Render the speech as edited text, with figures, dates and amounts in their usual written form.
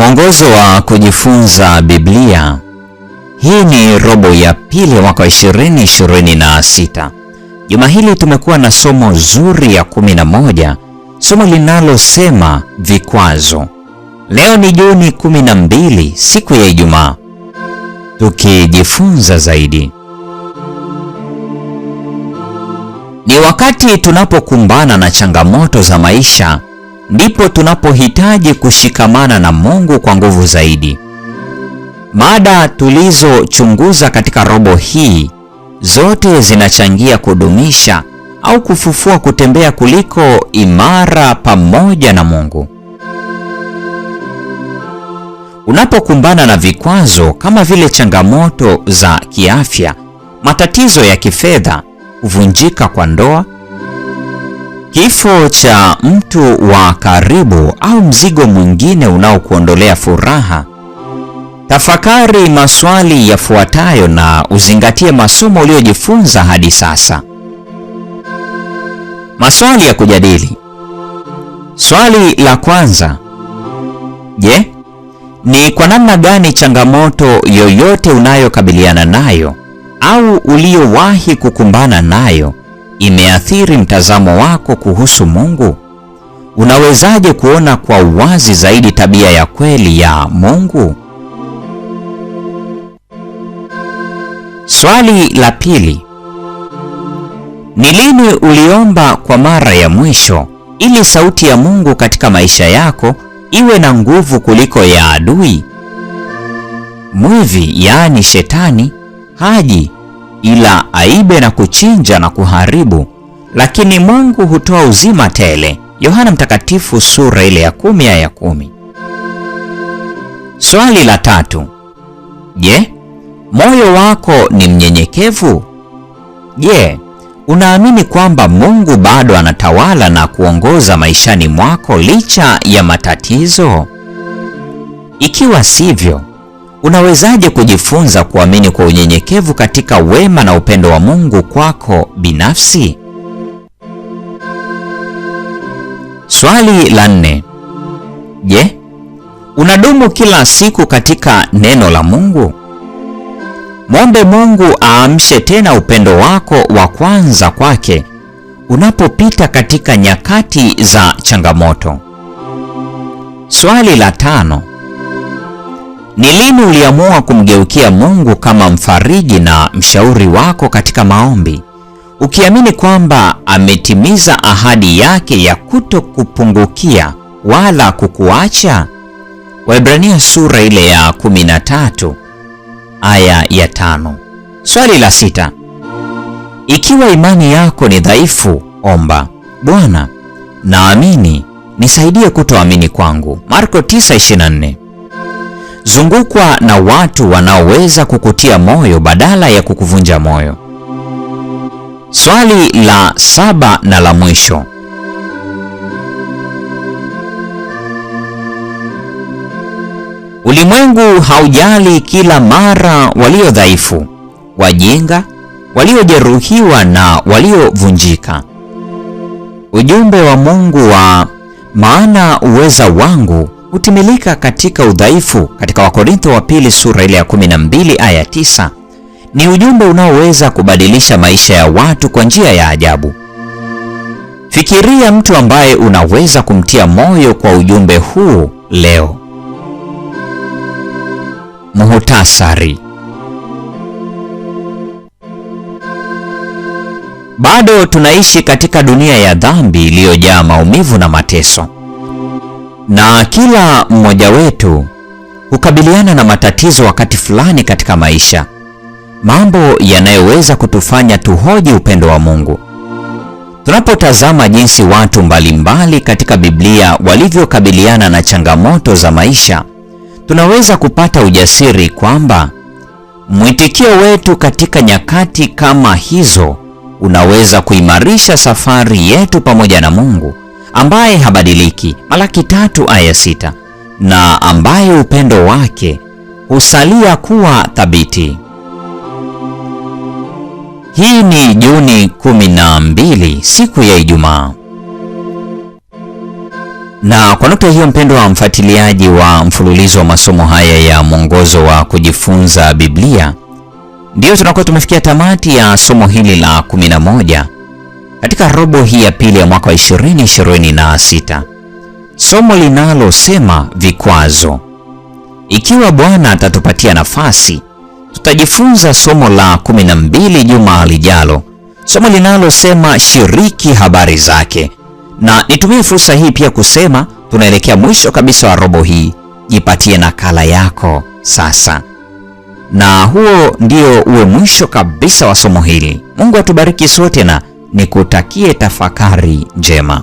Mwongozo wa kujifunza Biblia. Hii ni robo ya pili ya mwaka 2026. Juma hili tumekuwa na somo zuri ya 11, somo linalosema vikwazo. Leo ni Juni 12, siku ya Ijumaa. Tukijifunza zaidi. Ni wakati tunapokumbana na changamoto za maisha ndipo tunapohitaji kushikamana na Mungu kwa nguvu zaidi. Mada tulizochunguza katika robo hii zote zinachangia kudumisha au kufufua kutembea kuliko imara pamoja na Mungu. Unapokumbana na vikwazo kama vile changamoto za kiafya, matatizo ya kifedha, kuvunjika kwa ndoa, kifo cha mtu wa karibu au mzigo mwingine unaokuondolea furaha, tafakari maswali yafuatayo na uzingatie masomo uliyojifunza hadi sasa. Maswali ya kujadili. Swali la kwanza: Je, ni kwa namna gani changamoto yoyote unayokabiliana nayo au uliyowahi kukumbana nayo imeathiri mtazamo wako kuhusu Mungu? Unawezaje kuona kwa uwazi zaidi tabia ya kweli ya Mungu? Swali la pili: ni lini uliomba kwa mara ya mwisho ili sauti ya Mungu katika maisha yako iwe na nguvu kuliko ya adui? Mwivi, yaani Shetani, haji ila aibe na kuchinja na kuharibu, lakini Mungu hutoa uzima tele. Yohana Mtakatifu sura ile ya 10 aya ya 10. Swali la tatu: Je, moyo wako ni mnyenyekevu? Je, unaamini kwamba Mungu bado anatawala na kuongoza maishani mwako licha ya matatizo? Ikiwa sivyo, unawezaje kujifunza kuamini kwa unyenyekevu katika wema na upendo wa Mungu kwako binafsi? Swali la 4: Je, unadumu kila siku katika neno la Mungu? Mwombe Mungu aamshe tena upendo wako wa kwanza kwake unapopita katika nyakati za changamoto. Swali la 5: ni lini uliamua kumgeukia Mungu kama mfariji na mshauri wako katika maombi, ukiamini kwamba ametimiza ahadi yake ya kutokupungukia wala kukuacha? Waebrania sura ile ya 13 aya ya 5. Swali la 6: ikiwa imani yako ni dhaifu, omba: Bwana, naamini, nisaidie kutoamini kwangu. Marko 9:24. Zungukwa na watu wanaoweza kukutia moyo badala ya kukuvunja moyo. Swali la 7 na la mwisho: ulimwengu haujali kila mara walio dhaifu, wajinga, waliojeruhiwa na waliovunjika. Ujumbe wa Mungu wa maana uweza wangu hutimilika katika udhaifu, katika Wakorintho wa pili sura ile ya 12 aya 9, ni ujumbe unaoweza kubadilisha maisha ya watu kwa njia ya ajabu. Fikiria mtu ambaye unaweza kumtia moyo kwa ujumbe huu leo. Muhtasari. Bado tunaishi katika dunia ya dhambi iliyojaa maumivu na mateso, na kila mmoja wetu hukabiliana na matatizo wakati fulani katika maisha, mambo yanayoweza kutufanya tuhoji upendo wa Mungu. Tunapotazama jinsi watu mbalimbali katika Biblia walivyokabiliana na changamoto za maisha, tunaweza kupata ujasiri kwamba mwitikio wetu katika nyakati kama hizo unaweza kuimarisha safari yetu pamoja na Mungu ambaye habadiliki, Malaki 3 aya 6, na ambaye upendo wake husalia kuwa thabiti. Hii ni Juni 12, siku ya Ijumaa. Na kwa nukta hiyo, mpendwa wa mfuatiliaji wa mfululizo wa masomo haya ya mwongozo wa kujifunza Biblia, ndiyo tunakuwa tumefikia tamati ya somo hili la 11 katika robo hii ya pili ya mwaka wa 2026, somo linalosema vikwazo. Ikiwa Bwana atatupatia nafasi, tutajifunza somo la 12 juma lijalo, somo linalosema shiriki habari zake. Na nitumie fursa hii pia kusema tunaelekea mwisho kabisa wa robo hii. Jipatie nakala yako sasa, na huo ndio uwe mwisho kabisa wa somo hili. Mungu atubariki sote na nikutakie tafakari njema.